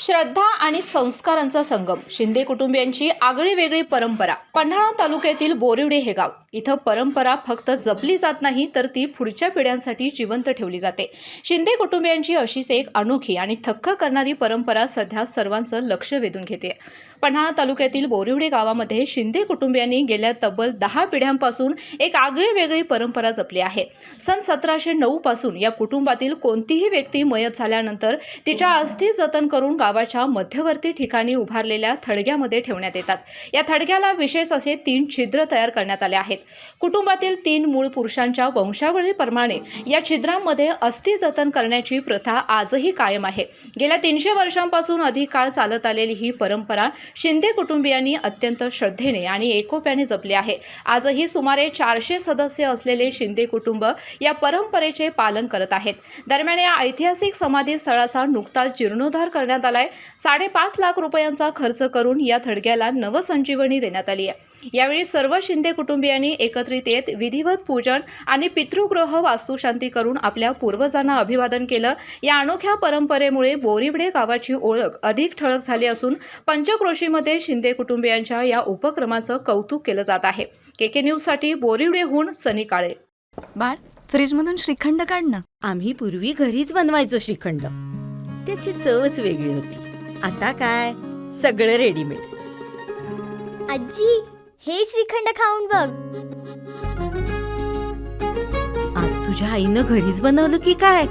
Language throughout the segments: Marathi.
श्रद्धा आणि संस्कारांचा संगम. शिंदे कुटुंबियांची आगळी वेगळी परंपरा. पन्हाळा तालुक्यातील बोरिवडे हे गाव. इथं परंपरा फक्त जपली जात नाही तर ती पुढच्या पिढ्यांसाठी जिवंत ठेवली जाते. शिंदे कुटुंबियांची अशीच एक अनोखी आणि थक्क करणारी परंपरा सध्या सर्वांचं लक्ष वेधून घेते. पन्हाळा तालुक्यातील बोरिवडे गावामध्ये शिंदे कुटुंबियांनी गेल्या तब्बल 10 पिढ्यांपासून एक आगळी वेगळी परंपरा जपली आहे. सन 1709 पासून या कुटुंबातील कोणतीही व्यक्ती मयत झाल्यानंतर तिच्या अस्थी जतन करून गावाच्या मध्यवर्ती ठिकाणी उभारलेल्या थडग्यामध्ये ठेवण्यात येतात. या थडग्याला विशेष असे 3 छिद्र तयार करण्यात आले आहेत. कुटुंबातील 3 मूळ पुरुषांच्या वंशावळीप्रमाणे या छिद्रांमध्ये अस्थी जतन करण्याची प्रथा आजही कायम आहे. गेल्या 300 वर्षांपासून अधिक काळ चालत आलेली ही परंपरा शिंदे कुटुंबियांनी अत्यंत श्रद्धेने आणि एकोप्याने जपली आहे. आजही सुमारे 400 सदस्य असलेले शिंदे कुटुंब या परंपरेचे पालन करत आहेत. दरम्यान या ऐतिहासिक समाधी स्थळाचा नुकताच जीर्णोद्धार करण्यात आलाय. 5.5 लाख रुपयांचा खर्च करून या थडग्याला नवसंजीवनी देण्यात आली आहे. यावेळी सर्व शिंदे कुटुंबियांनी एकत्रित येत विधिवत पूजन आणि पितृगृह वास्तुशांती करून आपल्या पूर्वजांना अभिवादन केलं. या अनोख्या परंपरेमुळे बोरिवडे गावाची ओळख अधिक ठळक झाली असून पंचक्रोशीमध्ये शिंदे कुटुंबियांच्या या उपक्रमाचं कौतुक केलं जात आहे. केके न्यूजसाठी बोरिवडेहून सनी काळे. बाळ, फ्रीजमधून श्रीखंड काढ ना. आम्ही पूर्वी घरीच बनवायचो श्रीखंड. त्याची चवच वेगळी होती. आता काय सगळं रेडीमेड. आजी, हे श्रीखंड खाऊन बघ. आज तुझ्या आईनं घरीच बनवलं की काय?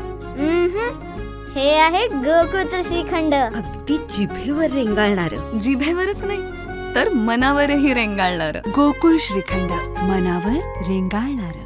हे आहे गोकुळचं श्रीखंड. अगदी जिभेवर रेंगाळणार. जिभेवरच नाही तर मनावरही रेंगाळणार. गोकुळ श्रीखंड, मनावर रेंगाळणार.